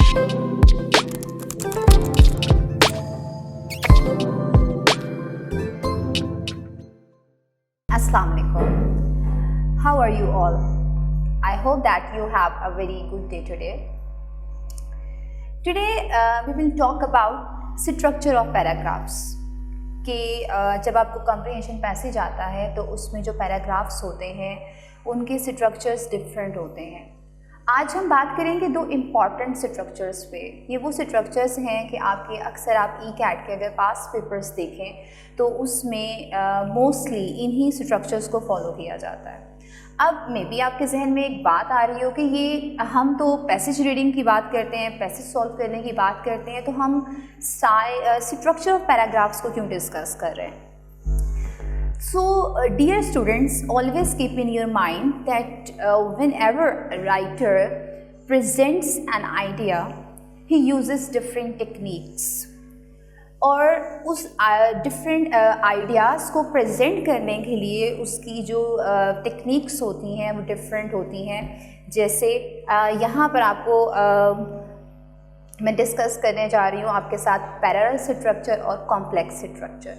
Assalamu alaikum. How are you all? I hope that you have a very good day today. Today we will talk about structure of paragraphs. कि जब आपको comprehension passage आता है तो उसमें जो paragraphs होते हैं उनके structures different होते हैं. आज हम बात करेंगे दो इम्पॉर्टेंट स्ट्रक्चर्स पे. ये वो स्ट्रक्चर्स हैं कि आपके अक्सर आप ECAT के अगर पास पेपर्स देखें तो उसमें मोस्टली इन्हीं स्ट्रक्चर्स को फॉलो किया जाता है. अब मे बी आपके जहन में एक बात आ रही हो कि ये हम तो पैसेज रीडिंग की बात करते हैं, पैसेज सॉल्व करने की बात करते हैं, तो हम स्ट्रक्चर ऑफ पैराग्राफ्स को क्यों डिस्कस कर रहे हैं. So, dear students, always keep in your mind that whenever a writer presents an idea, he uses different techniques. और उस different ideas को present करने के लिए उसकी जो techniques होती हैं वो different होती हैं. जैसे यहाँ पर आपको मैं discuss करने जा रही हूँ आपके साथ parallel structure और complex structure.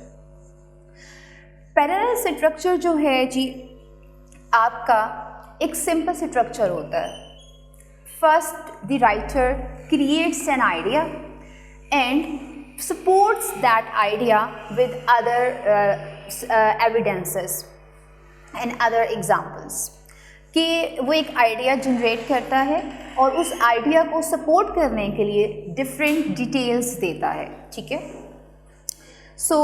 पैरेलल स्ट्रक्चर जो है जी आपका एक सिंपल स्ट्रक्चर होता है. First the writer creates an idea and supports that idea with other evidences and other examples. कि वो एक आइडिया जनरेट करता है और उस आइडिया को सपोर्ट करने के लिए डिफरेंट डिटेल्स देता है. ठीक है. So,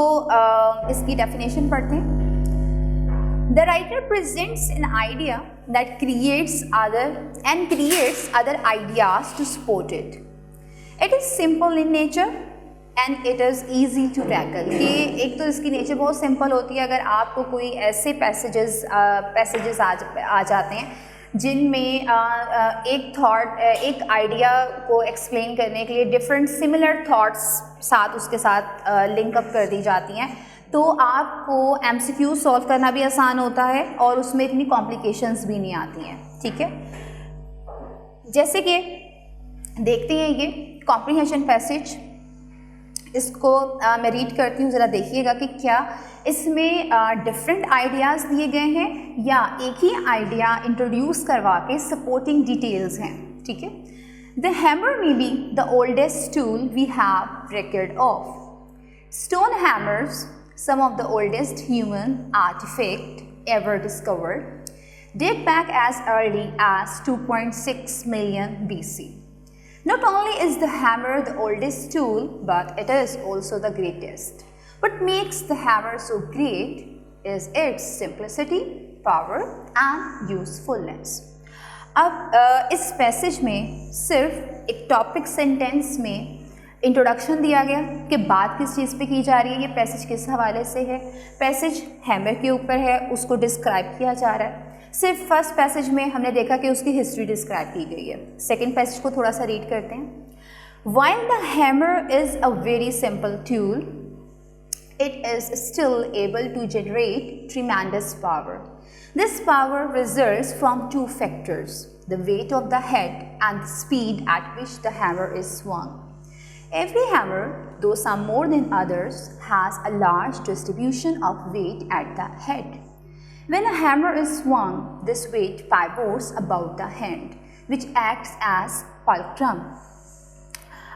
इसकी डेफिनेशन पढ़ते हैं. The writer presents an idea that creates other ideas to support it. It is simple in nature and it is easy to tackle. कि एक तो इसकी नेचर बहुत सिंपल होती है. अगर आपको कोई ऐसे पैसेजेस आ जाते हैं जिनमें एक थॉट एक आइडिया को एक्सप्लेन करने के लिए डिफरेंट सिमिलर थॉट्स साथ उसके साथ लिंक अप कर दी जाती हैं, तो आपको MCQ सॉल्व करना भी आसान होता है और उसमें इतनी कॉम्प्लिकेशंस भी नहीं आती हैं. ठीक है. जैसे कि देखते हैं ये कॉम्प्रिहेंशन पैसेज, इसको मैं रीड करती हूँ, ज़रा देखिएगा कि क्या इसमें डिफरेंट आइडियाज़ दिए गए हैं या एक ही आइडिया इंट्रोड्यूस करवा के सपोर्टिंग डिटेल्स हैं. ठीक है. The hammer may be the oldest tool we have record of. Stone hammers, some of the oldest human artifact ever discovered, date back as early as 2.6 million BC. Not only is the hammer the oldest tool, but it is also the greatest. What makes the hammer so great is its simplicity, power and usefulness. अब इस passage में सिर्फ एक topic sentence में introduction दिया गया कि बात किस चीज़ पे की जा रही है, ये पैसेज किस हवाले से है. पैसेज हैमर के ऊपर है, उसको डिस्क्राइब किया जा रहा है. सिर्फ फर्स्ट पैसेज में हमने देखा कि उसकी हिस्ट्री डिस्क्राइब की गई है. सेकेंड पैसेज को थोड़ा सा रीड करते हैं. While the hammer is a very simple tool, it is still able to generate tremendous power. This power results from two factors: the weight of the head and the speed at which the hammer is swung. Every hammer, though some more than others, has a large distribution of weight at the head. When a hammer is swung, this weight pivots about the hand, which acts as fulcrum.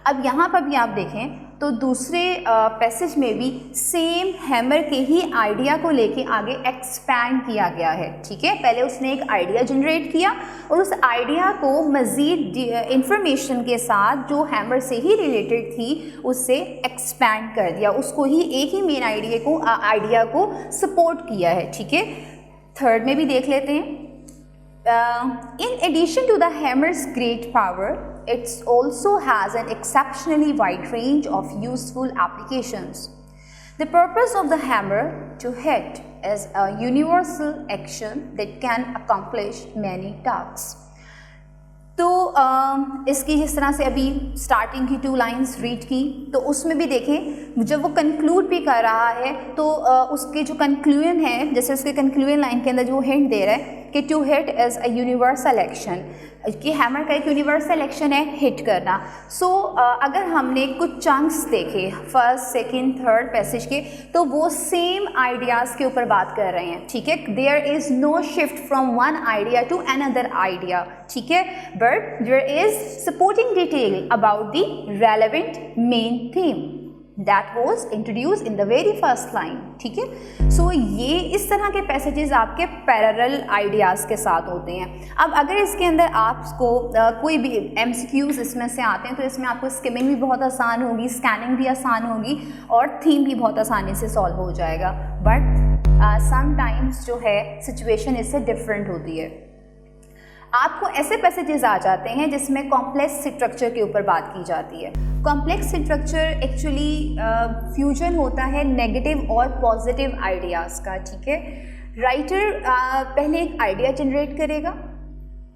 अब यहाँ पर भी आप देखें तो दूसरे passage में भी सेम हैमर के ही आइडिया को लेके आगे एक्सपैंड किया गया है. ठीक है. पहले उसने एक आइडिया जनरेट किया और उस आइडिया को मज़ीद इंफॉर्मेशन के साथ जो हैमर से ही रिलेटेड थी उससे एक्सपैंड कर दिया, उसको ही एक ही मेन आइडिया को सपोर्ट किया है. ठीक है. थर्ड में भी देख लेते हैं. In addition to the hammer's great power, it also has an exceptionally wide range of useful applications. The purpose of the hammer to hit is a universal action that can accomplish many tasks. तो इसकी जिस तरह से अभी starting की 2 lines read की तो उसमें भी देखें जब वो कंक्लूड भी कर रहा है तो उसके जो कंक्लूजन है, जैसे उसके कंक्लूजन लाइन के अंदर जो हिंट दे रहा है कि to hit is a universal action, कि हैमर का एक यूनिवर्सल एक्शन है हिट करना। सो अगर हमने कुछ चंक्स देखे फर्स्ट सेकंड थर्ड पैसेज के, तो वो सेम आइडियाज़ के ऊपर बात कर रहे हैं, ठीक है। There is no shift from one idea to another idea, ठीक है, but there is supporting detail about the relevant main theme that was introduced in the very first line, ठीक है। सो ये इस तरह के पैसेजेस आपके पैरेलल आइडियाज़ के साथ होते हैं। अब अगर इसके अंदर आपको कोई भी MCQs इसमें से आते हैं, तो इसमें आपको स्किमिंग भी बहुत आसान होगी, स्कैनिंग भी आसान होगी और थीम भी बहुत आसानी से सॉल्व हो जाएगा। बट समटाइम्स जो है सिचुएशन इससे डिफरेंट होती है। आपको ऐसे पैसेजेस आ जाते हैं जिसमें कॉम्प्लेक्स स्ट्रक्चर के ऊपर बात की जाती है। कॉम्प्लेक्स स्ट्रक्चर एक्चुअली फ्यूजन होता है नेगेटिव और पॉजिटिव आइडियाज़ का, ठीक है। राइटर पहले एक आइडिया जनरेट करेगा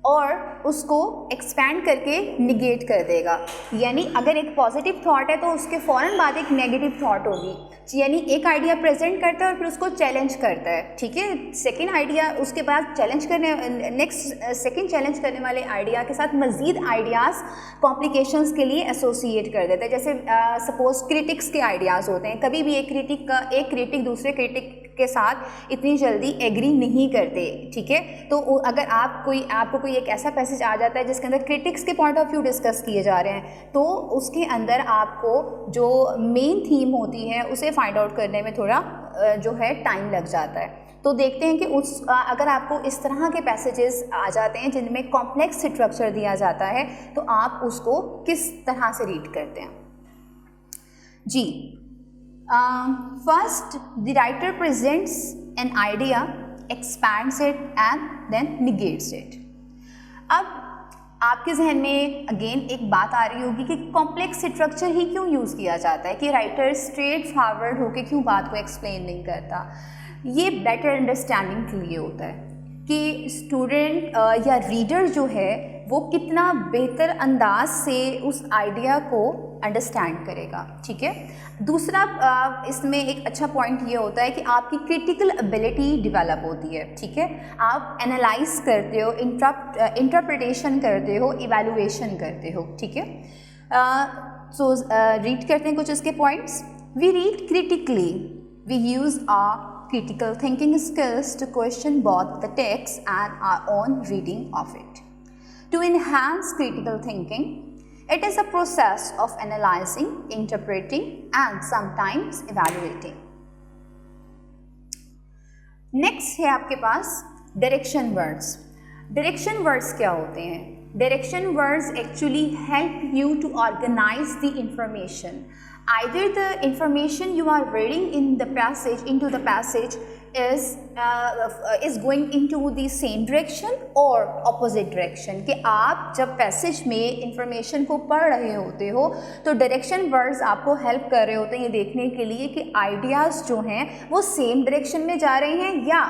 और उसको एक्सपैंड करके निगेट कर देगा, यानी अगर एक पॉजिटिव थॉट है तो उसके फ़ौरन बाद एक नेगेटिव थॉट होगी, यानी एक आइडिया प्रेजेंट करता है और फिर उसको चैलेंज करता है, ठीक है। सेकंड आइडिया उसके बाद चैलेंज करने सेकंड चैलेंज करने वाले आइडिया के साथ मज़ीद आइडियाज़ कॉम्प्लिकेशंस के लिए एसोसिएट कर देता है। जैसे सपोज क्रिटिक्स के आइडियाज़ होते हैं, कभी भी एक क्रिटिक दूसरे क्रिटिक के साथ इतनी जल्दी एग्री नहीं करते, ठीक है। तो अगर आपको कोई एक ऐसा पैसेज आ जाता है जिसके अंदर क्रिटिक्स के पॉइंट ऑफ व्यू डिस्कस किए जा रहे हैं, तो उसके अंदर आपको जो मेन थीम होती है उसे फाइंड आउट करने में थोड़ा जो है टाइम लग जाता है। तो देखते हैं कि अगर आपको इस तरह के पैसेजेस आ जाते हैं जिनमें कॉम्प्लेक्स स्ट्रक्चर दिया जाता है, तो आप उसको किस तरह से रीड करते हैं। जी, first the writer presents an idea, expands it and then negates it. अब आपके जहन में अगेन एक बात आ रही होगी कि कॉम्प्लेक्स स्ट्रक्चर ही क्यों यूज़ किया जाता है, कि राइटर स्ट्रेट फॉरवर्ड होकर क्यों बात को एक्सप्लेन नहीं करता। ये बेटर अंडरस्टैंडिंग के लिए होता है कि स्टूडेंट या रीडर जो है वो कितना बेहतर अंदाज से उस आइडिया को अंडरस्टैंड करेगा, ठीक है। दूसरा इसमें एक अच्छा पॉइंट ये होता है कि आपकी क्रिटिकल एबिलिटी डेवलप होती है, ठीक है। आप एनालाइज करते हो, इंटरप्रिटेशन करते हो, इवैल्यूएशन करते हो, ठीक है। सो रीड करते हैं कुछ इसके points. We read critically, we use our critical thinking skills to question both the text and our own reading of it. To enhance critical thinking, it is a process of analyzing, interpreting, and sometimes evaluating. Next है आपके पास direction words. Direction words क्या होते हैं? Direction words actually help you to organize the information. Either the information you are reading into the passage is going into the same direction or opposite direction, कि आप जब passage में information को पढ़ रहे होते हो तो डायरेक्शन वर्ड्स आपको हेल्प कर रहे होते हैं ये देखने के लिए कि आइडियाज़ जो हैं वो सेम डायरेक्शन में जा रहे हैं या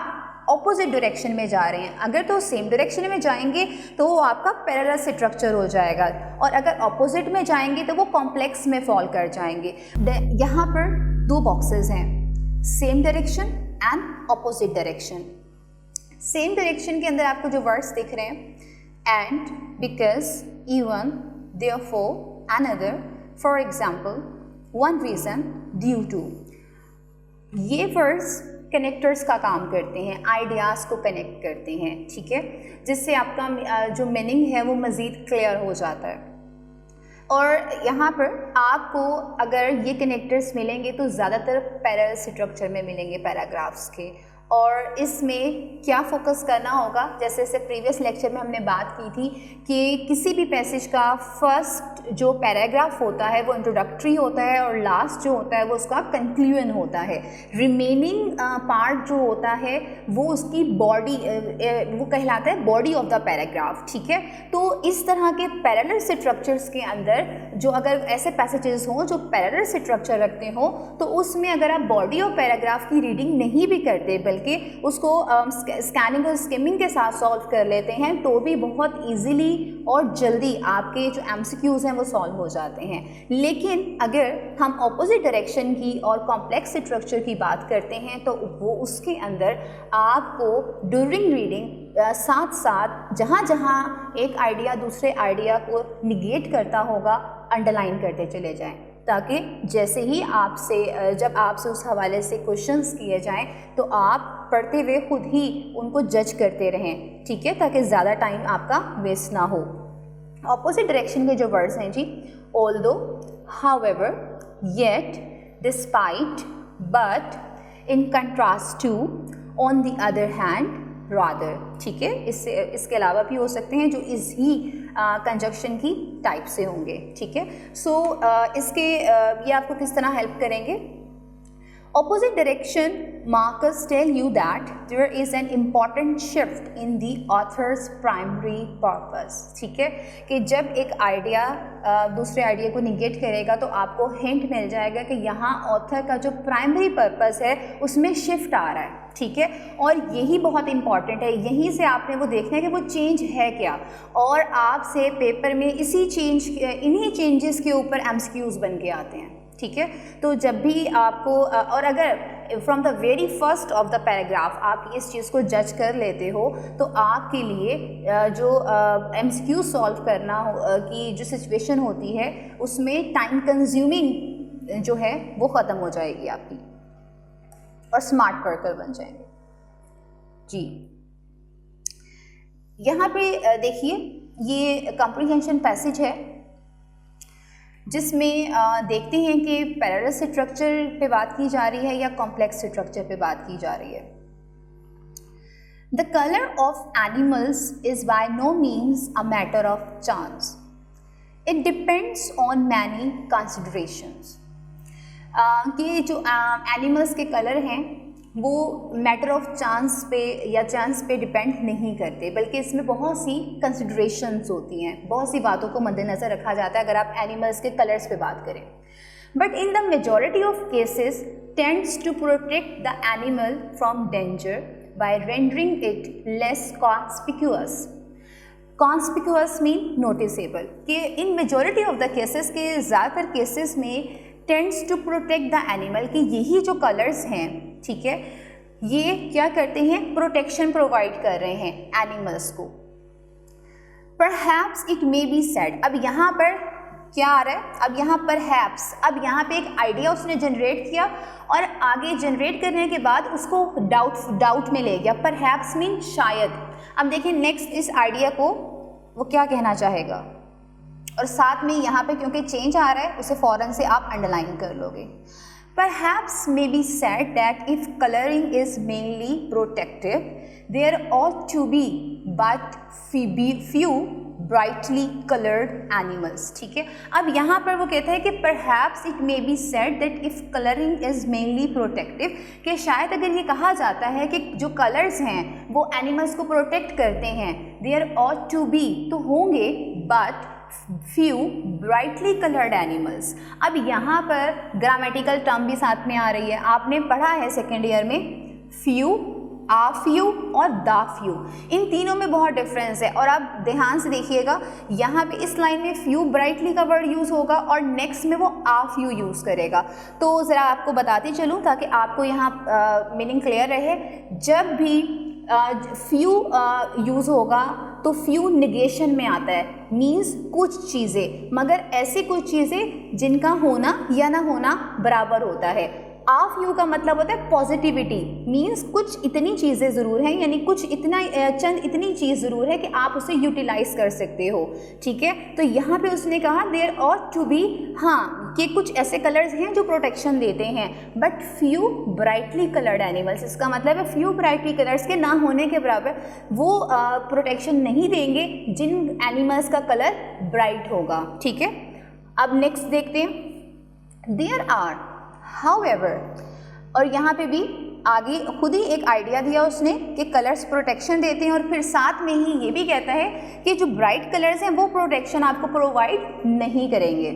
ऑपोजिट डायरेक्शन में जा रहे हैं। अगर तो सेम डायरेक्शन में जाएंगे तो वो आपका पैरेलल स्ट्रक्चर हो जाएगा, और अगर ऑपोजिट में जाएंगे तो वो कॉम्प्लेक्स में फॉल कर जाएंगे। यहाँ पर दो बॉक्सेस हैं, same direction and opposite direction. Same direction के अंदर आपको जो वर्ड्स दिख रहे हैं, and, because, even, therefore, another, for example, one reason, due to, ये वर्ड्स कनेक्टर्स का काम करते हैं, आइडियाज़ को कनेक्ट करते हैं, ठीक है, जिससे आपका जो मीनिंग है वो मज़ीद क्लियर हो जाता है। और यहाँ पर आपको अगर ये कनेक्टर्स मिलेंगे तो ज़्यादातर पैरेलल स्ट्रक्चर में मिलेंगे पैराग्राफ्स के, और इसमें क्या फोकस करना होगा, जैसे प्रीवियस लेक्चर में हमने बात की थी कि किसी भी पैसेज का फर्स्ट जो पैराग्राफ होता है वो इंट्रोडक्टरी होता है और लास्ट जो होता है वो उसका कंक्लूजन होता है। रिमेनिंग पार्ट जो होता है वो उसकी बॉडी, वो कहलाता है बॉडी ऑफ द पैराग्राफ, ठीक है। तो इस तरह के पैरेलल स्ट्रक्चर्स के अंदर जो अगर ऐसे पैसेजेस हों जो पैरेलल स्ट्रक्चर रखते हो तो उसमें अगर आप बॉडी ऑफ पैराग्राफ की रीडिंग नहीं भी करते बल्कि उसको स्कैनिंग और स्किमिंग के साथ सॉल्व कर लेते हैं तो भी बहुत इजीली और जल्दी आपके जो MCQs हैं वो सॉल्व हो जाते हैं। लेकिन अगर हम ऑपोजिट डायरेक्शन की और कॉम्प्लेक्स स्ट्रक्चर की बात करते हैं तो वो उसके अंदर आपको ड्यूरिंग रीडिंग साथ साथ जहाँ जहाँ एक आइडिया दूसरे आइडिया को निगेट करता होगा अंडरलाइन करते चले जाएं, ताकि जैसे ही जब आपसे उस हवाले से क्वेश्चंस किए जाएं तो आप पढ़ते हुए खुद ही उनको जज करते रहें, ठीक है, ताकि ज़्यादा टाइम आपका वेस्ट ना हो। ऑपोजिट डायरेक्शन के जो वर्ड्स हैं जी, although, however, yet, despite, but, in contrast to, on the other hand, rather, ठीक है। इसके अलावा भी हो सकते हैं जो इसी कंजक्शन की टाइप से होंगे, ठीक है। ये आपको किस तरह हेल्प करेंगे? Opposite direction markers tell you that there is an important shift in the author's primary purpose, ठीक है, कि जब एक आइडिया दूसरे आइडिया को निगेट करेगा तो आपको हिंट मिल जाएगा कि यहाँ ऑथर का जो प्राइमरी पर्पस है उसमें शिफ्ट आ रहा है, ठीक है। और यही बहुत इंपॉर्टेंट है, यहीं से आपने वो देखना है कि वो चेंज है क्या, और आपसे पेपर में इन्हीं चेंजेस के ऊपर एमसीक्यूज बन के आते हैं, ठीक है। तो जब भी आपको और अगर from the very first of the paragraph आप इस चीज़ को जज कर लेते हो तो आपके लिए जो एमसीक्यू सॉल्व करना की जो सिचुएशन होती है उसमें टाइम कंज्यूमिंग जो है वो ख़त्म हो जाएगी आपकी, और स्मार्ट वर्कर बन जाएंगे जी। यहाँ पे देखिए ये कॉम्प्रिहेंशन पैसेज है जिसमें देखते हैं कि पैरेलल स्ट्रक्चर पे बात की जा रही है या कॉम्प्लेक्स स्ट्रक्चर पे बात की जा रही है। The colour of animals is by no means a matter of chance, it depends on many considerations. कि जो एनिमल्स के कलर हैं वो मैटर ऑफ चांस पे डिपेंड नहीं करते, बल्कि इसमें बहुत सी कंसिडरेशंस होती हैं, बहुत सी बातों को मद्देनज़र रखा जाता है अगर आप एनिमल्स के कलर्स पे बात करें। But in the majority of cases tends to protect the animal from danger by rendering it less conspicuous. Conspicuous mean noticeable, कि in majority of the cases के ज़्यादातर केसेस में tends to protect the animal, कि यही जो colours हैं, ठीक है, ये क्या करते हैं, प्रोटेक्शन प्रोवाइड कर रहे हैं एनिमल्स को। Perhaps it may be said, अब यहाँ पर क्या आ रहा है, अब यहाँ परहैप्स, अब यहाँ पे एक आइडिया उसने जनरेट किया और आगे जनरेट करने के बाद उसको डाउट में ले गया। परहैप्स मीन शायद। अब देखिए नेक्स्ट इस आइडिया को वो क्या कहना चाहेगा, और साथ में यहाँ पे क्योंकि चेंज आ रहा है उसे फ़ौरन से आप अंडरलाइन कर लोगे। Perhaps may be said that if coloring is mainly protective, there ought to be but few brightly colored animals, ठीक है। अब यहाँ पर वो कहता है कि perhaps it may be said that if coloring is mainly protective, कि शायद अगर ये कहा जाता है कि जो कलर्स हैं वो एनिमल्स को प्रोटेक्ट करते हैं, there ought to be तो होंगे but few brightly colored animals। अब यहाँ पर ग्रामेटिकल टर्म भी साथ में आ रही है, आपने पढ़ा है सेकेंड ईयर में few, आ फ्यू और दा फ्यू, इन तीनों में बहुत डिफरेंस है। और आप ध्यान से देखिएगा यहाँ पे इस लाइन में फ्यू ब्राइटली का वर्ड यूज़ होगा और नेक्स्ट में वो आ फ्यू यूज़ करेगा। तो ज़रा आपको बताती चलूँ ताकि आपको यहाँ मीनिंग क्लियर रहे। जब भी फ्यू यूज़ होगा तो फ्यू निगेशन में आता है, मीन्स कुछ चीज़ें, मगर ऐसी कुछ चीज़ें जिनका होना या ना होना बराबर होता है। आ फ्यू का मतलब होता है पॉजिटिविटी, मीन्स कुछ इतनी चीज़ें ज़रूर हैं, यानी कुछ इतना चंद इतनी चीज़ ज़रूर है कि आप उसे यूटिलाइज कर सकते हो, ठीक है। तो यहाँ पे उसने कहा देयर ऑट टू बी, हाँ कि कुछ ऐसे कलर्स हैं जो प्रोटेक्शन देते हैं, but few brightly coloured animals, इसका मतलब है फ्यू ब्राइटली कलर्स के ना होने के बराबर वो प्रोटेक्शन नहीं देंगे जिन एनिमल्स का कलर ब्राइट होगा, ठीक है। अब नेक्स्ट देखते हैं, देयर आर However, और यहाँ पे भी आगे खुद ही एक आइडिया दिया उसने कि कलर्स प्रोटेक्शन देते हैं और फिर साथ में ही ये भी कहता है कि जो ब्राइट कलर्स हैं वो प्रोटेक्शन आपको प्रोवाइड नहीं करेंगे।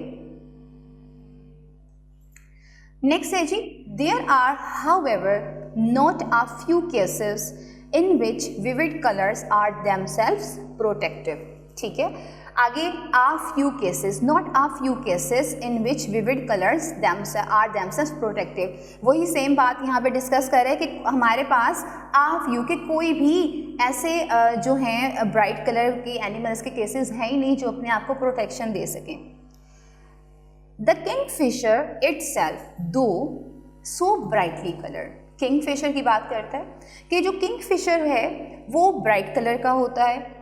नेक्स्ट है जी, there are however not a few cases in which vivid colors are themselves protective, ठीक है। आगे a few cases, not a few cases in which vivid colours are themselves protective. वही same बात यहाँ पे डिस्कस कर रहे हैं कि हमारे पास आ फ्यू के कोई भी ऐसे जो हैं ब्राइट कलर के एनिमल्स के केसेस हैं ही नहीं जो अपने आप को प्रोटेक्शन दे सकें। द किंगफिशर इटसेल्फ दो सो ब्राइटली कलर्ड, किंगफिशर की बात करता है कि जो किंगफिशर है वो ब्राइट कलर का होता है।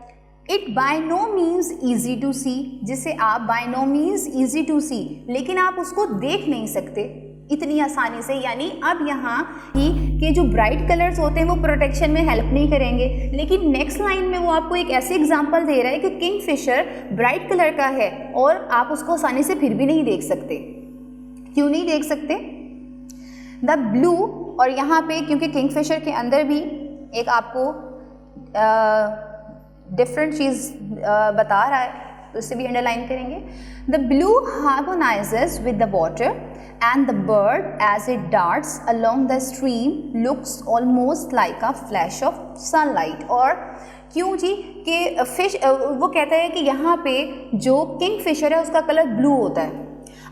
It by no means easy to see, जिसे आप by no means easy to see, लेकिन आप उसको देख नहीं सकते इतनी आसानी से। यानी अब यहाँ कि जो ब्राइट कलर्स होते हैं वो प्रोटेक्शन में हेल्प नहीं करेंगे, लेकिन नेक्स्ट लाइन में वो आपको एक ऐसे एग्जांपल दे रहा है कि किंगफिशर ब्राइट कलर का है और आप उसको आसानी से फिर भी नहीं देख सकते। क्यों नहीं देख सकते? द ब्लू, और यहाँ पे क्योंकि किंगफिशर के अंदर भी एक आपको डिफरेंट चीज़ बता रहा है तो इसे भी अंडरलाइन करेंगे। The blue harmonises with the water and the bird as it darts along the stream looks almost like a flash of sunlight. और क्यों जी कि फिश, वो कहता है कि यहाँ पे जो किंगफिशर है उसका कलर ब्लू होता है,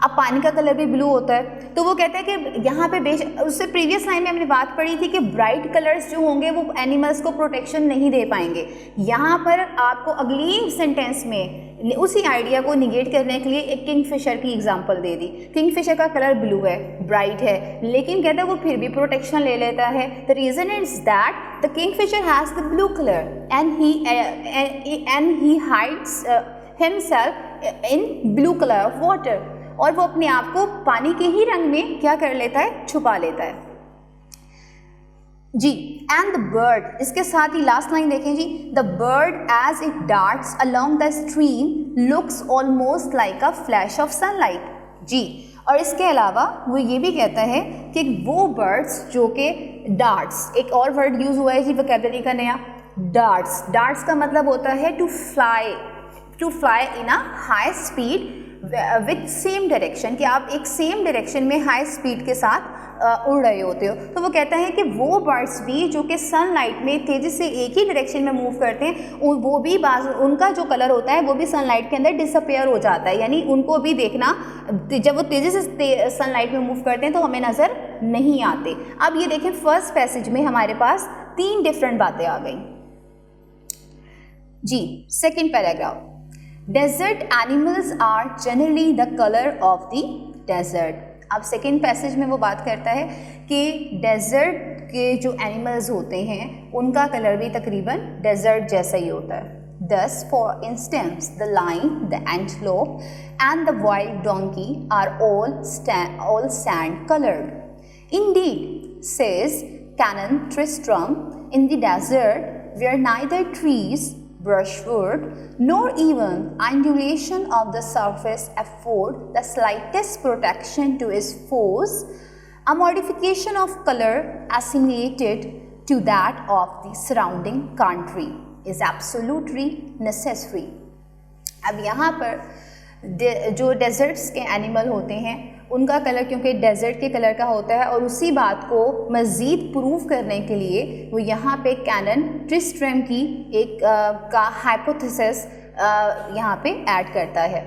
अब पानी का कलर भी ब्लू होता है, तो वो कहता है कि यहाँ पे उससे प्रीवियस लाइन में हमने बात पढ़ी थी कि ब्राइट कलर्स जो होंगे वो एनिमल्स को प्रोटेक्शन नहीं दे पाएंगे। यहाँ पर आपको अगली सेंटेंस में उसी आइडिया को निगेट करने के लिए एक किंगफिशर की एग्जांपल दे दी। किंगफिशर का कलर ब्लू है, ब्राइट है, लेकिन कहता है वो फिर भी प्रोटेक्शन ले लेता है। The reason is that the kingfisher has the blue colour and he hides himself in blue colour of water, और वो अपने आप को पानी के ही रंग में क्या कर लेता है, छुपा लेता है जी। एंड द बर्ड, इसके साथ ही लास्ट लाइन देखें जी, the bird as it darts along the stream looks almost like a flash of sunlight जी। और इसके अलावा वो ये भी कहता है कि वो बर्ड्स जो कि डार्ट्स, एक और वर्ड यूज हुआ है जी वोकैबुलरी का नया, डार्ट्स। डार्ट्स का मतलब होता है to fly in a high speed with same direction, कि आप एक सेम डायरेक्शन में हाई स्पीड के साथ उड़ रहे होते हो। तो वो कहता है कि वो बर्ड्स भी जो कि सनलाइट में तेज़ी से एक ही डायरेक्शन में मूव करते हैं, वो भी उनका जो कलर होता है वो भी सनलाइट के अंदर डिसअपेयर हो जाता है, यानी उनको भी देखना जब वो तेज़ी से सनलाइट में मूव करते हैं तो हमें नज़र नहीं आते। अब ये देखें फर्स्ट पैसेज में हमारे पास 3 डिफरेंट बातें आ गई जी। Second paragraph, desert animals are generally the colour of the desert. अब सेकेंड पैसेज में वो बात करता है कि डेजर्ट के जो एनिमल्स होते हैं उनका कलर भी तकरीबन डेजर्ट जैसा ही होता है। Thus, for instance, the lion, the antelope, and the wild donkey are all sand-colored. Indeed, says Canon Tristram, in the desert, where neither trees, brushwood, nor even undulation of the surface afford the slightest protection to its foes, a modification of color assimilated to that of the surrounding country is absolutely necessary. अब यहाँ पर जो desserts के animal होते हैं उनका colour क्योंकि desert के कलर का होता है, और उसी बात को मज़ीद प्रूव करने के लिए वो यहाँ पे कैनन ट्रिस्ट्रम की एक का हाइपोथेसिस यहाँ पे ऐड करता है।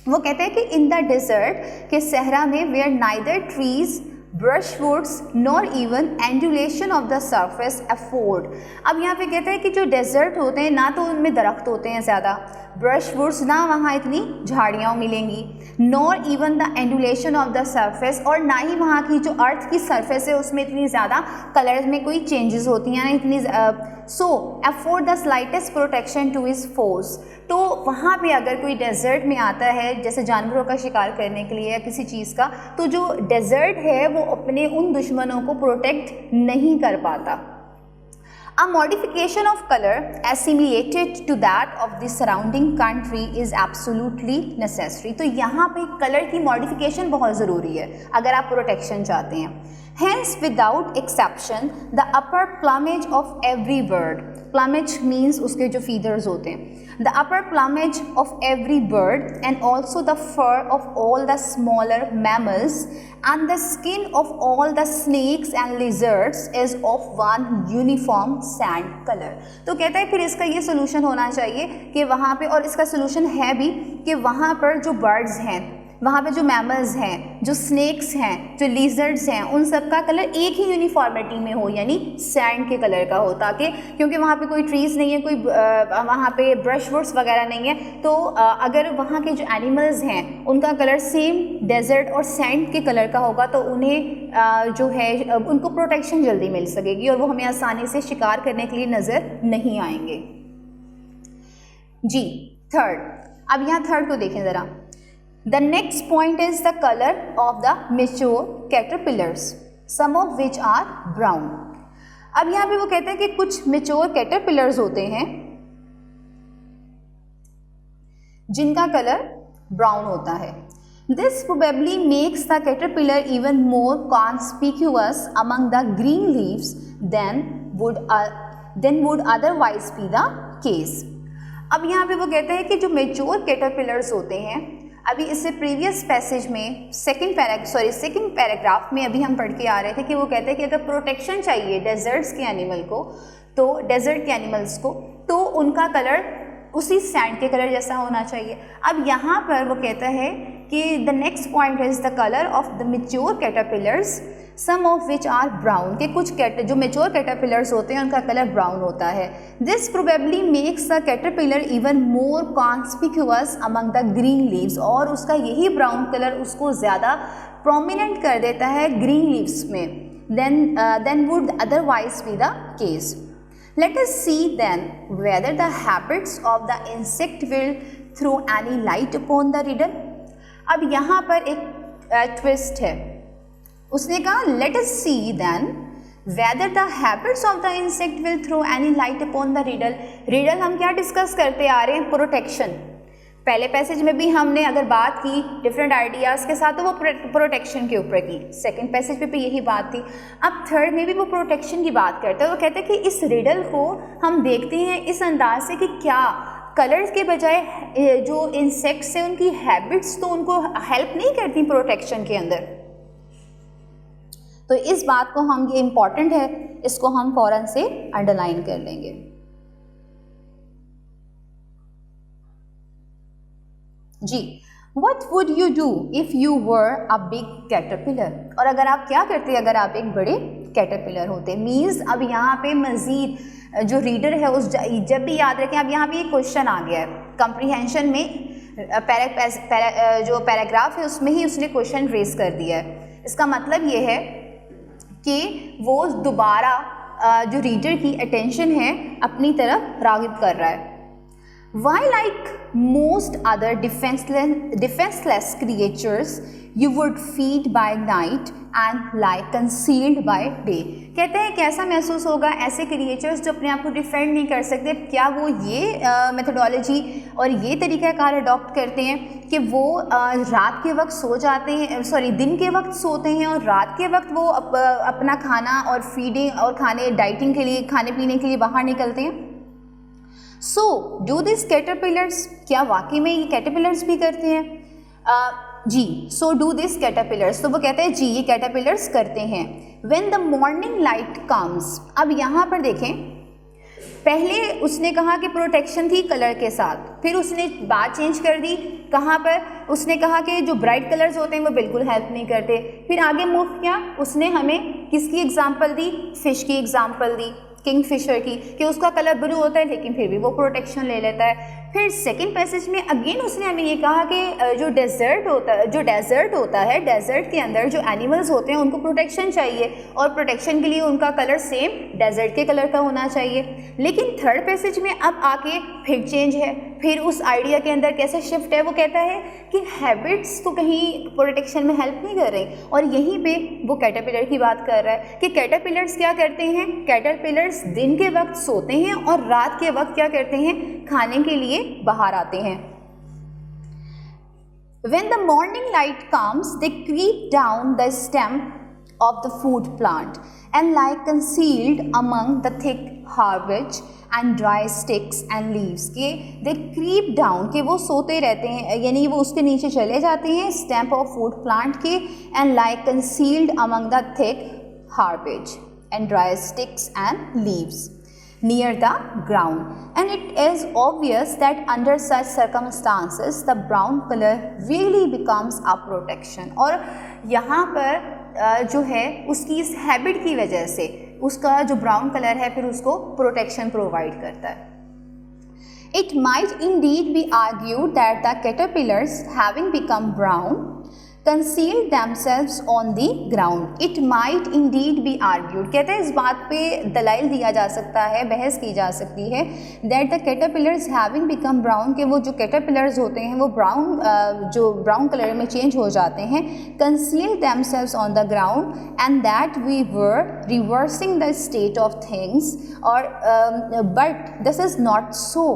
वो कहते हैं कि इन द डेजर्ट के सहरा में where neither trees, brushwoods nor even undulation of the surface afford. अब यहाँ पे कहते हैं कि जो डेजर्ट होते हैं ना तो उनमें दरख्त होते हैं ज़्यादा, ब्रशवुड्स ना वहाँ इतनी झाड़ियाँ मिलेंगी, nor even the undulation of the surface, और ना ही वहाँ की जो अर्थ की सरफेस है उसमें इतनी ज़्यादा कलर में कोई चेंजेस होती हैं ना इतनी। So afford the slightest protection to his foes. तो वहाँ पे अगर कोई डेजर्ट में आता है जैसे जानवरों का शिकार करने के लिए या किसी चीज़ का, तो जो डेजर्ट है वो अपने उन दुश्मनों को प्रोटेक्ट नहीं कर पाता। A modification of color assimilated to that of the surrounding country is absolutely necessary. तो यहाँ पे कलर की मॉडिफिकेशन बहुत ज़रूरी है अगर आप प्रोटेक्शन चाहते हैं। Hence, without exception, the upper plumage of every bird, plumage means उसके जो feathers होते हैं, The upper plumage of every bird and also the fur of all the smaller mammals and the skin of all the snakes and lizards is of one uniform sand color. तो कहता है फिर इसका ये solution होना चाहिए कि वहाँ पे, और इसका सोल्यूशन है भी, कि वहाँ पर जो बर्ड्स हैं, वहाँ पे जो मैमल्स हैं, जो स्नेक्स हैं, जो लिजर्ड्स हैं, उन सब का कलर एक ही यूनिफॉर्मिटी में हो, यानी सैंड के कलर का हो, ताकि क्योंकि वहाँ पे कोई ट्रीज़ नहीं है, कोई वहाँ पे ब्रश वुड्स वगैरह नहीं है, तो अगर वहाँ के जो एनिमल्स हैं उनका कलर सेम डेजर्ट और सैंड के कलर का होगा तो उन्हें जो है उनको प्रोटेक्शन जल्दी मिल सकेगी और वो हमें आसानी से शिकार करने के लिए नज़र नहीं आएंगे। जी थर्ड, अब यहाँ थर्ड को देखें ज़रा। The next point is the color of the mature caterpillars, some of which are brown. अब यहाँ पे वो कहते हैं कि कुछ mature caterpillars होते हैं जिनका कलर ब्राउन होता है। This probably makes the caterpillar even more conspicuous among the green leaves than would otherwise be the case. अब यहाँ पे वो कहते हैं कि जो mature caterpillars होते हैं, अभी इससे प्रीवियस पैसेज में सेकंड पैराग्राफ में अभी हम पढ़ के आ रहे थे कि वो कहते हैं कि अगर प्रोटेक्शन चाहिए डेजर्ट्स के एनिमल को, तो डेजर्ट के एनिमल्स को, तो उनका कलर उसी सैंड के कलर जैसा होना चाहिए। अब यहाँ पर वो कहता है कि the next point is the colour of the mature caterpillars some of which are brown, के कुछ जो मेच्योर कैटरपिलर्स होते हैं उनका कलर ब्राउन होता है। This probably makes the caterpillar even more conspicuous among the green leaves, और उसका यही ब्राउन कलर उसको ज़्यादा प्रोमिनेंट कर देता है ग्रीन लीव्स में then would otherwise be the case. Let us see then whether the habits of the insect will throw any light upon the riddle. अब यहाँ पर एक ट्विस्ट है। उसने कहा let us see then whether the habits of the insect will throw any light upon the riddle. Riddle हम क्या discuss करते आ रहे हैं? प्रोटेक्शन। पहले पैसेज में भी हमने अगर बात की डिफरेंट आइडियाज़ के साथ तो वो प्रोटेक्शन के ऊपर की, सेकंड पैसेज पे भी यही बात थी। अब थर्ड में भी वो प्रोटेक्शन की बात करते हैं। वो कहते हैं कि इस रिडल को हम देखते हैं इस अंदाज से कि क्या कलर्स के बजाय जो इंसेक्ट्स हैं उनकी हैबिट्स तो उनको हेल्प नहीं करती प्रोटेक्शन के अंदर। तो इस बात को हम, ये इम्पॉर्टेंट है, इसको हम फ़ौरन से अंडरलाइन कर लेंगे। जी, What would you do if you were a big caterpillar? और अगर आप क्या करते अगर आप एक बड़े कैटरपिलर होते। मीन्स अब यहाँ पे मज़ीद जो रीडर है उस जब भी याद रखें, अब यहाँ पे ये क्वेश्चन आ गया है कंप्रीहेंशन में, जो पैराग्राफ है उसमें ही उसने क्वेश्चन रेज कर दिया है। इसका मतलब ये है कि वो दोबारा जो रीडर की अटेंशन है अपनी तरफ राग़िब कर रहा है। Why, like most other defenseless creatures, you would feed by night and lie concealed by day. कहते हैं कैसा महसूस होगा ऐसे क्रिएचर्स जो अपने आप को डिफेंड नहीं कर सकते, क्या वो ये मेथोडोलॉजी और ये तरीक़ाकार अडॉप्ट करते हैं कि वो रात के वक्त सो जाते हैं, दिन के वक्त सोते हैं और रात के वक्त वो अपना खाना और फीडिंग और डाइटिंग के लिए, खाने पीने के लिए बाहर निकलते हैं। सो डू दिस कैटरपिलर्स, क्या वाकई में ये कैटरपिलर्स भी करते हैं? जी, सो डू दिस कैटरपिलर्स, तो वो कहते हैं जी ये कैटरपिलर्स करते हैं। When the morning light comes, अब यहाँ पर देखें, पहले उसने कहा कि प्रोटेक्शन थी कलर के साथ, फिर उसने बात चेंज कर दी, कहाँ पर उसने कहा कि जो ब्राइट कलर्स होते हैं वो बिल्कुल हेल्प नहीं करते। फिर आगे मूव किया, उसने हमें किसकी एग्जांपल दी? फिश की एग्जांपल दी, किंग फिशर की, कि उसका कलर ब्लू होता है लेकिन फिर भी वो प्रोटेक्शन ले लेता है। फिर सेकंड पैसेज में अगेन उसने हमें ये कहा कि जो डेजर्ट होता है, डेजर्ट के अंदर जो एनिमल्स होते हैं उनको प्रोटेक्शन चाहिए और प्रोटेक्शन के लिए उनका कलर सेम डेजर्ट के कलर का होना चाहिए। लेकिन थर्ड पैसेज में अब आके फिर चेंज है, फिर उस आइडिया के अंदर कैसे शिफ्ट है, वो कहता है कि हैबिट्स तो कहीं प्रोटेक्शन में हेल्प नहीं कर रही, और यहीं पे वो कैटरपिलर की बात कर रहा है कि कैटरपिलर्स क्या करते हैं? कैटरपिलर्स दिन के वक्त सोते हैं और रात के वक्त क्या करते हैं? खाने के लिए बाहर आते हैं। When the morning light comes, they creep down the stem of the food plant and lie concealed among the thick herbage and dry sticks and leaves. के they creep down, कि वो सोते रहते हैं, यानी वो उसके नीचे चले जाते हैं stem of food plant के, and lie concealed among the thick herbage and dry sticks and leaves near the ground. And it is obvious that under such circumstances the brown color really becomes a protection. और यहाँ पर जो है उसकी इस habit की वजह से उसका जो ब्राउन कलर है फिर उसको प्रोटेक्शन प्रोवाइड करता है. It might indeed be argued that the caterpillars having become brown concealed themselves on the ground. It might indeed be argued, कहते हैं इस बात पे दलाइल दिया जा सकता है, बहस की जा सकती है, that the caterpillars having become brown, कि वो जो caterpillars होते हैं वो जो ब्राउन कलर में चेंज हो जाते हैं, concealed themselves on the ground and that we were reversing the state of things, और but this is not so.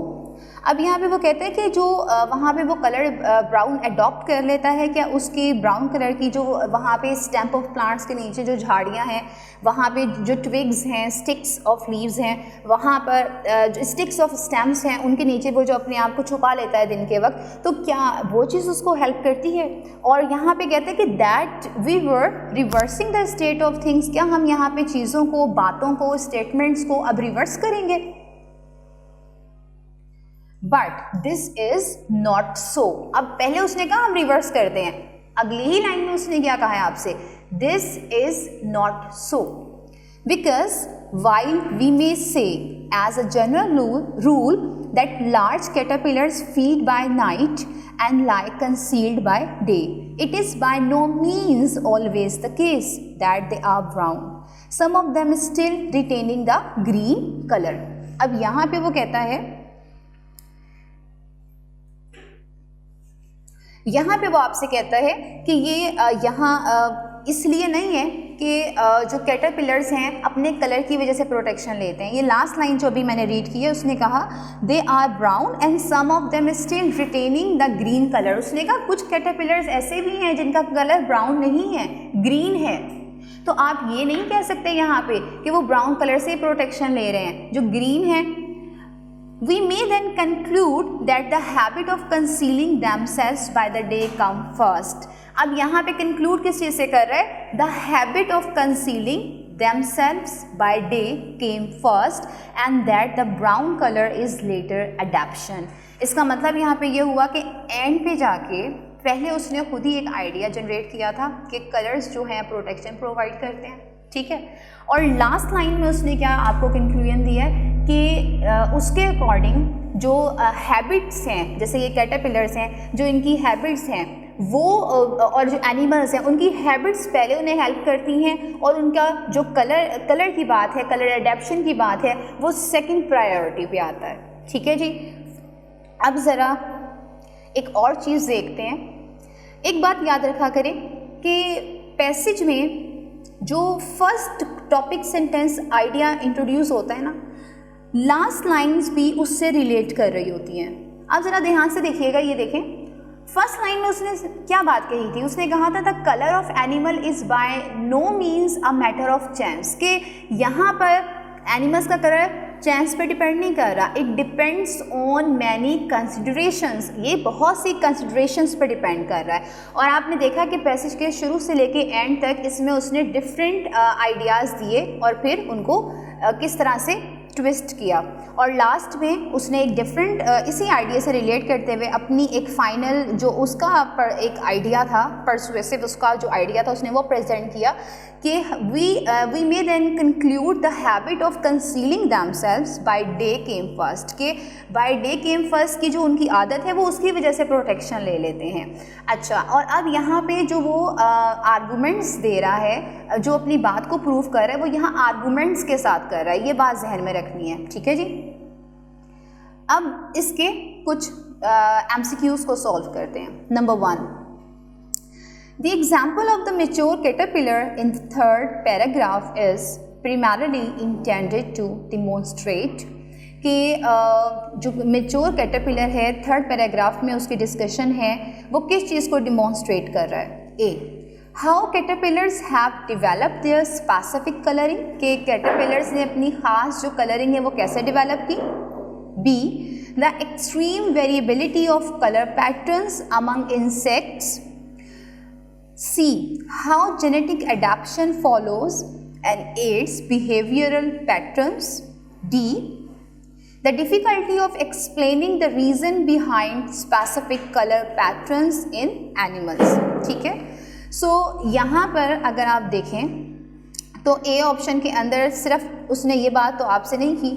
अब यहाँ पे वो कहते हैं कि जो वहाँ पे वो कलर ब्राउन अडॉप्ट कर लेता है, क्या उसकी ब्राउन कलर की जो वहाँ पे स्टेम ऑफ प्लांट्स के नीचे जो झाड़ियाँ हैं, वहाँ पे जो ट्विग्स हैं, स्टिक्स ऑफ लीव्स हैं, वहाँ पर जो स्टिक्स ऑफ स्टेम्स हैं, उनके नीचे वो जो अपने आप को छुपा लेता है दिन के वक्त, तो क्या वो चीज़ उसको हेल्प करती है? और यहाँ पे कहते हैं कि that we were reversing the state of things, क्या हम यहाँ पे चीज़ों को, बातों को, स्टेटमेंट्स को अब रिवर्स करेंगे? बट दिस इज नॉट सो. अब पहले उसने कहा हम रिवर्स करते हैं, अगली ही लाइन में उसने क्या कहा है आपसे? This is not so because while we may say as a general rule that large caterpillars feed by night and lie concealed by day, it is by no means always the case that they are brown, some of them still retaining the green color. अब यहाँ पे वो कहता है, यहाँ पे वो आपसे कहता है कि ये यहाँ इसलिए नहीं है कि जो कैटरपिलर्स हैं अपने कलर की वजह से प्रोटेक्शन लेते हैं. ये लास्ट लाइन जो अभी मैंने रीड की है, उसने कहा they are brown and some of them still retaining the green colour. उसने कहा कुछ कैटरपिलर्स ऐसे भी हैं जिनका कलर ब्राउन नहीं है, ग्रीन है. तो आप ये नहीं कह सकते यहाँ पे कि वो ब्राउन कलर से प्रोटेक्शन ले रहे हैं जो ग्रीन है. We may then conclude that the habit of concealing themselves by the day come first. अब यहाँ पे conclude किस चीज़ से कर रहा है? The habit of concealing themselves by day came first and that the brown color is later adaptation. इसका मतलब यहाँ पे ये हुआ कि एंड पे जाके पहले उसने खुद ही एक आइडिया जनरेट किया था कि कलर्स जो हैं प्रोटेक्शन प्रोवाइड करते हैं, ठीक है. और लास्ट लाइन में उसने क्या आपको कंक्लूजन दिया है कि उसके अकॉर्डिंग जो हैबिट्स हैं, जैसे ये कैटरपिलर्स हैं, जो इनकी हैबिट्स हैं वो और जो एनिमल्स हैं उनकी हैबिट्स पहले उन्हें हेल्प करती हैं और उनका जो कलर की बात है, कलर एडेप्शन की बात है, वो सेकंड प्रायोरिटी पे आता है. ठीक है जी. अब ज़रा एक और चीज़ देखते हैं. एक बात याद रखा करें कि पैसेज में जो first topic sentence idea introduce होता है ना, लास्ट लाइंस भी उससे रिलेट कर रही होती हैं. आप ज़रा ध्यान से देखिएगा, ये देखें फर्स्ट लाइन में उसने क्या बात कही थी? उसने कहा था the colour of animal is by no means a matter of chance, कि यहाँ पर एनिमल्स का कलर चांस पे डिपेंड नहीं कर रहा, it depends on many considerations. ये बहुत सी कंसिडरेशंस पे डिपेंड कर रहा है. और आपने देखा कि पैसेज के शुरू से लेके एंड तक इसमें उसने डिफरेंट आइडियाज़ दिए और फिर उनको किस तरह से ट्विस्ट किया. और लास्ट में उसने एक डिफरेंट इसी आइडिया से रिलेट करते हुए अपनी एक फाइनल जो उसका एक आइडिया था, परसुएसिव उसका जो आइडिया था, उसने वो प्रेजेंट किया कि we may then conclude the habit of concealing themselves by day came first, के बाय डे केम फर्स्ट की जो उनकी आदत है वो उसकी वजह से प्रोटेक्शन ले लेते हैं. अच्छा, और अब यहाँ पे जो वो आर्गूमेंट्स दे रहा है, जो अपनी बात को प्रूव कर रहा है, वो यहाँ आर्गूमेंट्स के साथ कर रहा है. ये बात जहन में रखनी है, ठीक है जी. अब इसके कुछ MCQs को सॉल्व करते हैं. Number 1, the example of the mature caterpillar in the third paragraph is primarily intended to demonstrate कि जो मेच्योर कैटरपिलर है थर्ड पैराग्राफ में उसकी डिस्कशन है वो किस चीज़ को डिमॉन्स्ट्रेट कर रहा है. A, how caterpillars have develop their specific colouring, के कैटरपिलर्स ने अपनी खास जो कलरिंग है वो कैसे डेवलप की। B, the extreme variability of colour patterns among insects. C, how genetic adaptation follows and aids behavioral patterns. D, the difficulty of explaining the reason behind specific color patterns in animals. ठीक है, सो यहाँ पर अगर आप देखें तो A option के अंदर सिर्फ उसने ये बात तो आपसे नहीं की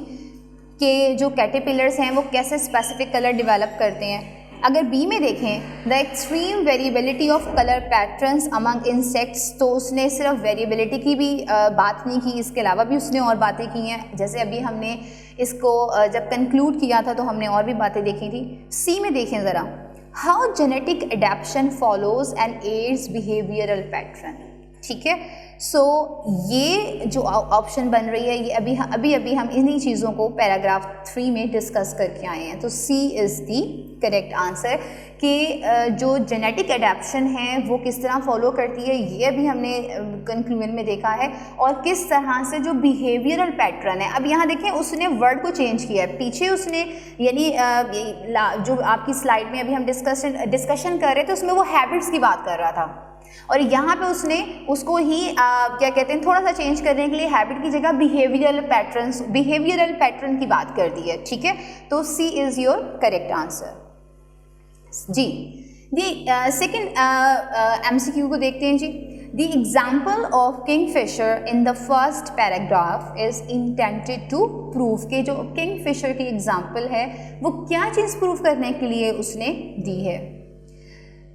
कि जो कैटरपिलर्स हैं वो कैसे स्पेसिफिक कलर डेवलप करते हैं। अगर बी में देखें the extreme variability of colour patterns among insects, तो उसने सिर्फ वेरिएबिलिटी की भी बात नहीं की, इसके अलावा भी उसने और बातें की हैं। जैसे अभी हमने इसको जब कंक्लूड किया था तो हमने और भी बातें देखी थी। सी में देखें ज़रा, how genetic adaptation follows and aids behavioural pattern. ठीक है, सो ये जो ऑप्शन बन रही है ये अभी हम इन्हीं चीज़ों को पैराग्राफ 3 में डिस्कस करके आए हैं। तो C is the correct answer कि जो जेनेटिक एडेप्शन है वो किस तरह फॉलो करती है ये अभी हमने कंक्लूजन में देखा है, और किस तरह से जो बिहेवियरल पैटर्न है। अब यहाँ देखें उसने वर्ड को चेंज किया है, पीछे उसने यानी जो आपकी स्लाइड में अभी हम डिस्कशन कर रहे थे उसमें वो हैबिट्स की बात कर रहा था, और यहाँ पे उसने उसको ही क्या कहते हैं थोड़ा सा चेंज करने के लिए हैबिट की जगह बिहेवियरल पैटर्न की बात कर दी है। ठीक है, तो C is your correct answer. जी, दी सेकेंड MCQ को देखते हैं जी। The example of kingfisher in the first paragraph is intended to prove के जो किंगफिशर की एग्जाम्पल है वो क्या चीज़ प्रूव करने के लिए उसने दी है।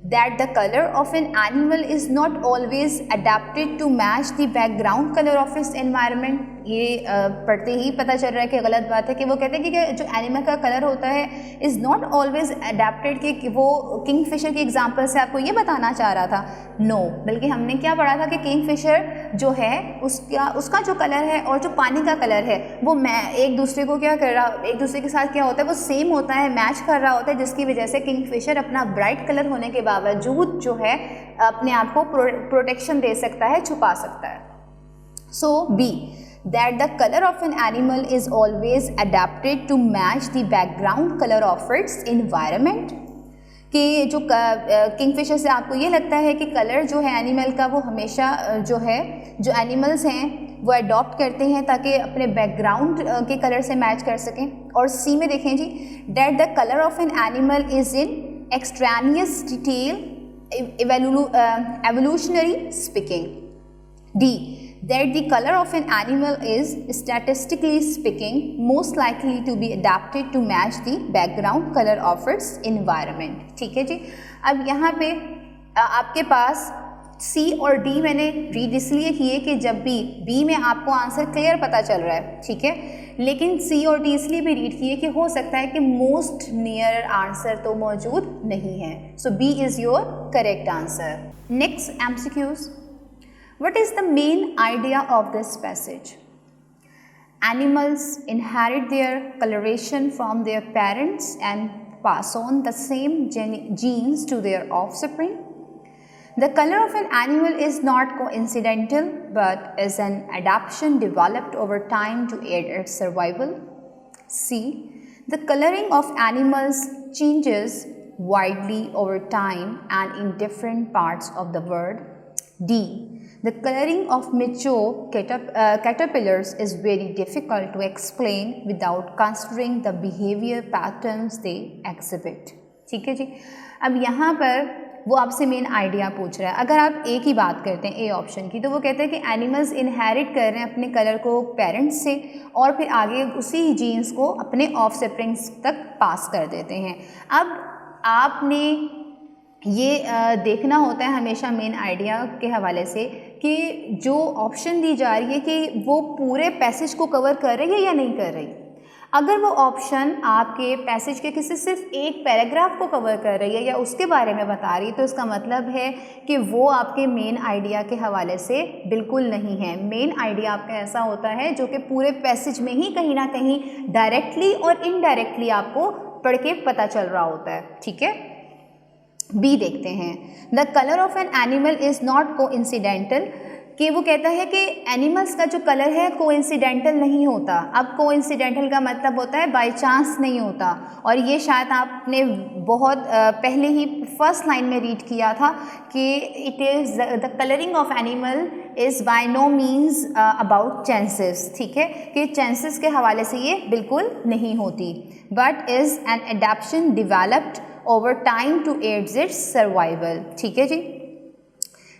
That the color of an animal is not always adapted to match the background color of its environment। ये पढ़ते ही पता चल रहा है कि गलत बात है कि वो कहते हैं कि जो एनिमल का कलर होता है इज़ नॉट ऑलवेज अडेप्टेड, कि वो किंगफिशर की एग्जांपल से आपको ये बताना चाह रहा था। नो, बल्कि हमने क्या पढ़ा था कि किंगफिशर जो है उसका जो कलर है और जो पानी का कलर है वो एक दूसरे को क्या कर रहा, एक दूसरे के साथ क्या होता है वो सेम होता है, मैच कर रहा होता है, जिसकी वजह से किंगफिशर अपना ब्राइट कलर होने के बावजूद जो है अपने आप को प्रोटेक्शन दे सकता है, छुपा सकता है। So B, that the color of an animal is always adapted to match the background color of its environment। कि जो किंगफिशर से आपको ये लगता है कि कलर जो है एनिमल का वो हमेशा जो है जो एनिमल्स हैं वो अडॉप्ट करते हैं ताकि अपने बैकग्राउंड के कलर से मैच कर सकें। और सी में देखें जी, that the color of an animal is in extraneous detail evolutionary speaking। D, that the color of an animal is statistically speaking most likely to be adapted to match the background color of its environment। ठीक है जी, अब यहाँ पे आपके पास सी और D मैंने read इसलिए किए कि जब भी बी में आपको आंसर क्लियर पता चल रहा है, ठीक है, लेकिन सी और डी इसलिए भी रीड किए कि हो सकता है कि मोस्ट नियर आंसर तो मौजूद नहीं है। So B is your correct answer. Next MCQs। What is the main idea of this passage? Animals inherit their coloration from their parents and pass on the same genes to their offspring. The color of an animal is not coincidental but is an adaptation developed over time to aid its survival. C, the coloring of animals changes widely over time and in different parts of the world. D, the coloring of mature caterpillars is very difficult to explain without considering the behavior patterns they exhibit। ठीक है जी, अब यहाँ पर वो आपसे main idea पूछ रहा है। अगर आप ए की बात करते हैं, ए ऑप्शन की, तो वो कहते हैं कि एनिमल्स इनहेरिट कर रहे हैं अपने कलर को पेरेंट्स से और फिर आगे उसी जीन्स को अपने ऑफस्प्रिंग्स तक पास कर देते हैं। अब आपने ये देखना होता है हमेशा मेन आइडिया के हवाले से कि जो ऑप्शन दी जा रही है कि वो पूरे पैसेज को कवर कर रही है या नहीं कर रही। अगर वो ऑप्शन आपके पैसेज के किसी सिर्फ एक पैराग्राफ को कवर कर रही है या उसके बारे में बता रही है तो इसका मतलब है कि वो आपके मेन आइडिया के हवाले से बिल्कुल नहीं है। मेन आइडिया आपका ऐसा होता है जो कि पूरे पैसेज में ही कहीं ना कहीं डायरेक्टली और इनडायरेक्टली आपको पढ़ के पता चल रहा होता है। ठीक है, बी देखते हैं, the colour of an animal is not coincidental, कि वो कहता है कि एनिमल्स का जो कलर है कोइंसिडेंटल नहीं होता। अब कोइंसिडेंटल का मतलब होता है बाय चांस नहीं होता, और ये शायद आपने बहुत पहले ही फर्स्ट लाइन में रीड किया था कि it is the colouring of animal is by no means about chances, ठीक है, कि चांसेस के हवाले से ये बिल्कुल नहीं होती, but is an adaptation developed over time to aids its survival, ठीक है जी।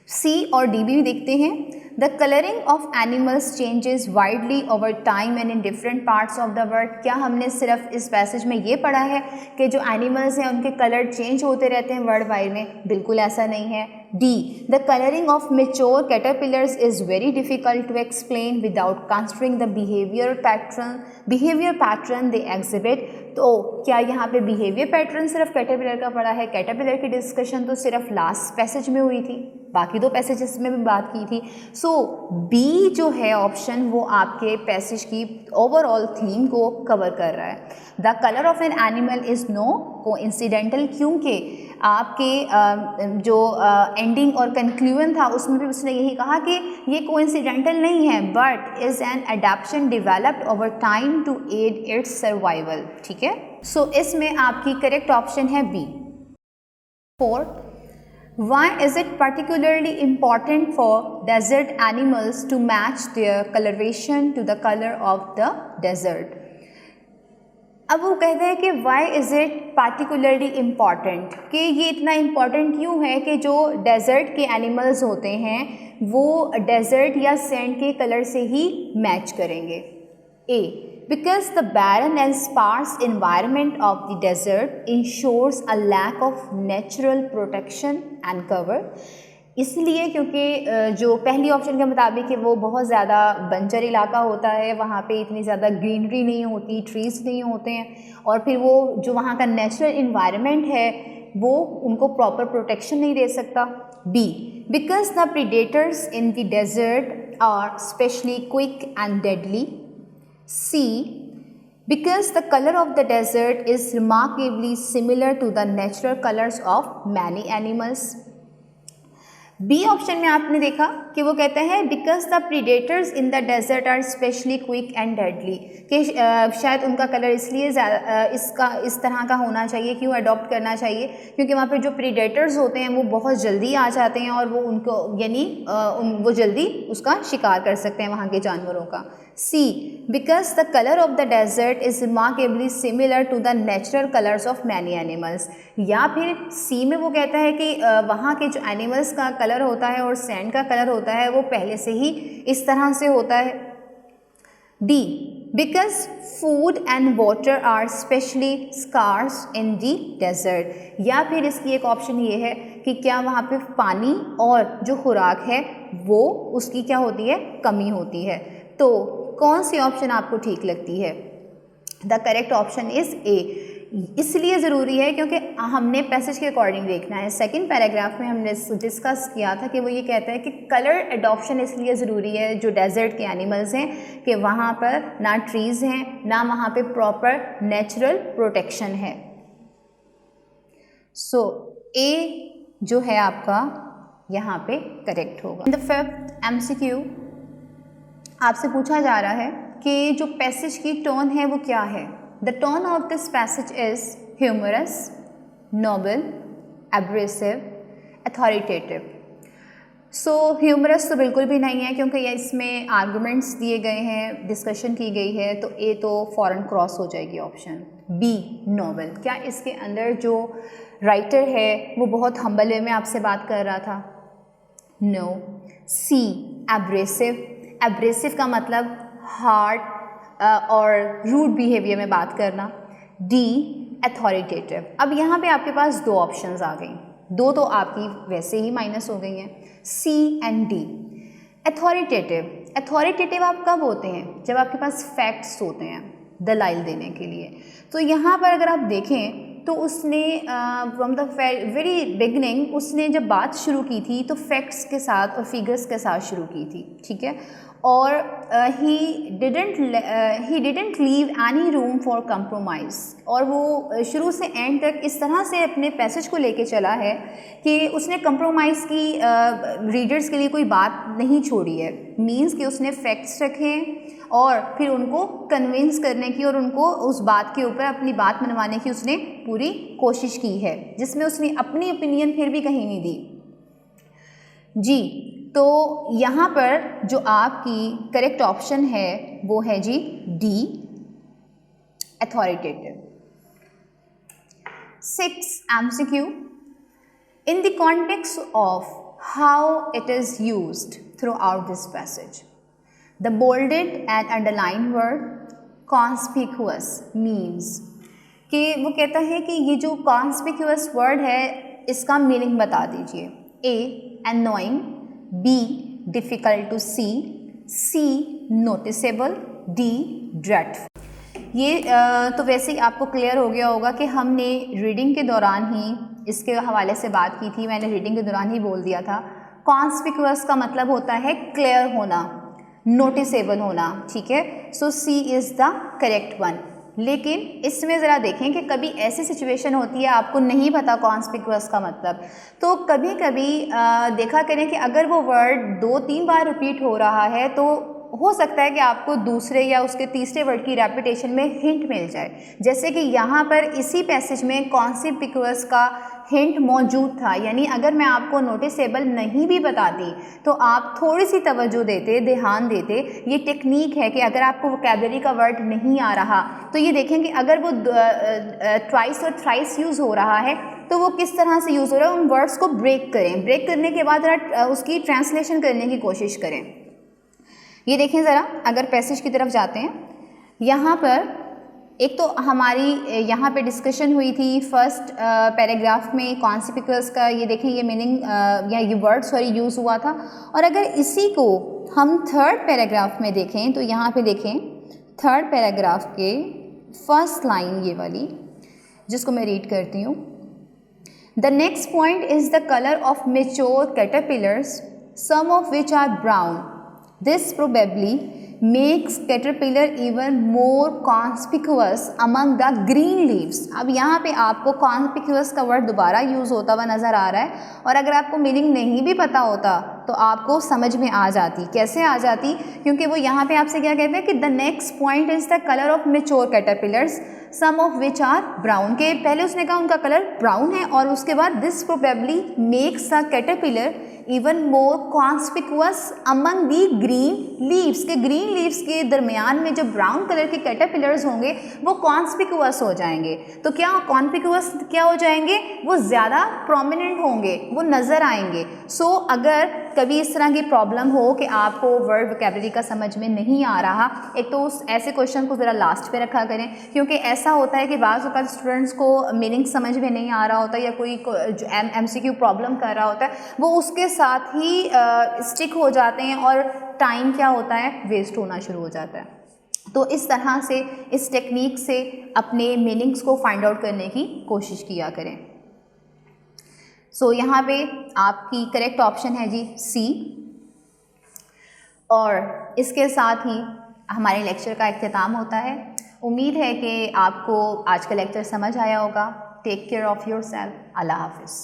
सी और डी भी देखते हैं, the colouring of animals changes widely over time and in different parts of the world. क्या हमने सिर्फ इस पैसेज में ये पढ़ा है कि जो एनिमल्स हैं उनके कलर चेंज होते रहते हैं वर्ल्ड वाइड में? बिल्कुल ऐसा नहीं है। D, the colouring of mature caterpillars is very difficult to explain without considering the behaviour pattern they exhibit. तो क्या यहाँ पे बिहेवियर पैटर्न सिर्फ कैटरपिलर का पड़ा है? कैटरपिलर की डिस्कशन तो सिर्फ लास्ट पैसेज में हुई थी, बाकी दो पैसेजेस में भी बात की थी। सो बी जो है ऑप्शन वो आपके पैसेज की ओवरऑल थीम को कवर कर रहा है। The colour of an animal is no coincidental, क्योंकि आपके जो एंडिंग और कंक्लूजन था उसमें भी उसने यही कहा कि ये कोइंसिडेंटल नहीं है, but is an adaptation developed over time to aid its survival, ठीक है। सो इसमें आपकी करेक्ट ऑप्शन है B. Fourth, why is it particularly important for desert animals to match their coloration to the color of the desert? अब वो कहते हैं कि why is it particularly important, कि ये इतना इम्पॉर्टेंट क्यों है कि जो डेजर्ट के एनिमल्स होते हैं वो डेजर्ट या सैंड के कलर से ही मैच करेंगे। ए, because the barren and sparse environment of the desert ensures a lack of natural protection and cover। इसलिए क्योंकि जो पहली ऑप्शन के मुताबिक है वो बहुत ज़्यादा बंजर इलाका होता है, वहाँ पे इतनी ज़्यादा ग्रीनरी नहीं होती, ट्रीज़ नहीं होते हैं, और फिर वो जो वहाँ का नेचुरल इन्वायरमेंट है वो उनको प्रॉपर प्रोटेक्शन नहीं दे सकता। B, because the predators in the desert are specially quick and deadly. C, because the color of the desert is remarkably similar to the natural colors of many animals। B option में आपने देखा कि वो कहते हैं because the predators in the desert are specially quick and deadly, कि शायद उनका कलर इसलिए इस तरह का होना चाहिए, क्यों अडॉप्ट करना चाहिए, क्योंकि वहाँ पे जो प्रीडेटर्स होते हैं वो बहुत जल्दी आ जाते हैं और वो उनको यानी वो जल्दी उसका शिकार कर सकते हैं वहाँ के जानवरों का। C, because the colour of the desert is remarkably similar to the natural colours of many animals. या फिर सी में वो कहता है कि वहाँ के जो एनिमल्स का कलर होता है और सैंड का कलर होता है वो पहले से ही इस तरह से होता है। D, because food and water are specially scarce in the desert. या फिर इसकी एक ऑप्शन ये है कि क्या वहाँ पे पानी और जो खुराक है वो उसकी क्या होती है, कमी होती है। तो कौन सी ऑप्शन आपको ठीक लगती है? The correct option is a. इसलिए ज़रूरी है क्योंकि हमने पैसेज के अकॉर्डिंग देखना है। सेकंड पैराग्राफ में हमने डिस्कस किया था कि वो ये कहता है कि कलर एडॉप्शन इसलिए ज़रूरी है जो डेजर्ट के एनिमल्स हैं कि वहाँ पर ना ट्रीज़ हैं ना वहाँ पे प्रॉपर नेचुरल प्रोटेक्शन है। सो ए जो है आपका यहाँ पे करेक्ट होगा। द फिफ्थ MCQ आपसे पूछा जा रहा है कि जो पैसेज की टोन है वो क्या है। The tone of this passage is humorous, noble, abrasive, authoritative. So humorous तो बिल्कुल भी नहीं है क्योंकि ये इसमें आर्गूमेंट्स दिए गए हैं, डिस्कशन की गई है, तो ए तो फ़ौरन क्रॉस हो जाएगी ऑप्शन। बी, नोबल, क्या इसके अंदर जो राइटर है वो बहुत हम्बल वे में आपसे बात कर रहा था? नो। सी, एब्रेसिव, एब्रेसिव का मतलब हार्ड और रूड बिहेवियर में बात करना। D, authoritative. अब यहाँ पे आपके पास दो ऑप्शंस आ गई, दो तो आपकी वैसे ही माइनस हो गई हैं, सी एंड डी। अथॉरिटेटिव, अथॉरिटेटिव आप कब होते हैं? जब आपके पास फैक्ट्स होते हैं दलाइल देने के लिए। तो यहाँ पर अगर आप देखें तो उसने फ्रॉम द वेरी बिगनिंग उसने जब बात शुरू की थी तो फैक्ट्स के साथ और फिगर्स के साथ शुरू की थी, ठीक है। और he didn't leave any room for compromise, और वो शुरू से एंड तक इस तरह से अपने पैसेज को लेके चला है कि उसने कंप्रोमाइज़ की रीडर्स के लिए कोई बात नहीं छोड़ी है। मीन्स कि उसने फैक्ट्स रखे और फिर उनको कन्विंस करने की और उनको उस बात के ऊपर अपनी बात मनवाने की उसने पूरी कोशिश की है, जिसमें उसने अपनी ओपिनियन फिर भी कहीं नहीं दी जी। तो यहाँ पर जो आपकी करेक्ट ऑप्शन है वो है G D, authoritative. 6 MCQ, in the context of how it is used throughout this passage, the bolded and underlined word conspicuous means, कि वो कहता है कि ये जो conspicuous word है इसका मीनिंग बता दीजिए। A, annoying, B, difficult to see, C, noticeable, D, dreadful। ये तो वैसे ही आपको क्लियर हो गया होगा कि हमने रीडिंग के दौरान ही इसके हवाले से बात की थी। मैंने रीडिंग के दौरान ही बोल दिया था। कॉन्स्पिक्यूअस का मतलब होता है क्लियर होना, नोटिसेबल होना, ठीक है। सो सी इज़ द करेक्ट वन। लेकिन इसमें ज़रा देखें कि कभी ऐसी सिचुएशन होती है आपको नहीं पता कॉन्स्पिक्यूअस का मतलब, तो कभी कभी देखा करें कि अगर वो वर्ड 2-3 बार रिपीट हो रहा है तो हो सकता है कि आपको दूसरे या उसके तीसरे वर्ड की रेपिटेशन में हिंट मिल जाए। जैसे कि यहाँ पर इसी पैसेज में कॉन्स्पिक्यूअस का हिंट मौजूद था, यानी अगर मैं आपको नोटिसेबल नहीं भी बताती तो आप थोड़ी सी तवज्जो देते, ध्यान देते। ये टेक्निक है कि अगर आपको वोकैबुलरी का वर्ड नहीं आ रहा तो ये देखें कि अगर वो ट्वाइस और थ्राइस यूज़ हो रहा है तो वो किस तरह से यूज़ हो रहा है, उन वर्ड्स को ब्रेक करें। ब्रेक करने के बाद उसकी ट्रांसलेशन करने की कोशिश करें। ये देखें ज़रा, अगर पैसेज की तरफ जाते हैं, यहाँ पर एक तो हमारी यहाँ पे डिस्कशन हुई थी फर्स्ट पैराग्राफ में कॉन्स्पिक्यूअस का, ये देखें ये मीनिंग या ये वर्ड यूज़ हुआ था। और अगर इसी को हम थर्ड पैराग्राफ में देखें तो यहाँ पे देखें थर्ड पैराग्राफ के फर्स्ट लाइन ये वाली, जिसको मैं रीड करती हूँ। The next point is the colour of mature caterpillars, some of which are brown. This probably makes caterpillar even more conspicuous among the green leaves। अब यहाँ पे आपको conspicuous का वर्ड दोबारा यूज़ होता हुआ नज़र आ रहा है, और अगर आपको मीनिंग नहीं भी पता होता तो आपको समझ में आ जाती। कैसे आ जाती? क्योंकि वो यहाँ पे आपसे क्या कहते हैं कि the next point is the colour of mature caterpillars, some of which are brown. के पहले उसने कहा उनका कलर ब्राउन है, और उसके बाद this probably makes the caterpillar even more conspicuous among the green leaves. के ग्रीन लीव्स के दरमियान में जो ब्राउन कलर के कैटरपिलर्स होंगे वो कॉन्स्पिक्यूअस हो जाएंगे। तो क्या कॉन्स्पिक्यूअस क्या हो जाएंगे? वो ज़्यादा प्रोमिनेंट होंगे, वो नज़र आएंगे। सो अगर कभी इस तरह की प्रॉब्लम हो कि आपको वर्ड वोकैबुलरी का समझ में नहीं आ रहा, एक तो उस ऐसे क्वेश्चन को ज़रा लास्ट पे रखा करें, क्योंकि ऐसा होता है कि बाज़ औक़ात स्टूडेंट्स को मीनिंग समझ में नहीं आ रहा होता या कोई जो MCQ प्रॉब्लम कर रहा होता है वो उसके साथ ही स्टिक हो जाते हैं और टाइम क्या होता है, वेस्ट होना शुरू हो जाता है। तो इस तरह से इस टेक्निक से अपने मीनिंग्स को फाइंड आउट करने की कोशिश किया करें। सो यहाँ पे आपकी करेक्ट ऑप्शन है जी सी। और इसके साथ ही हमारे लेक्चर का इख्तिताम होता है। उम्मीद है कि आपको आज का लेक्चर समझ आया होगा। Take care of yourself. अल्लाह हाफिज़।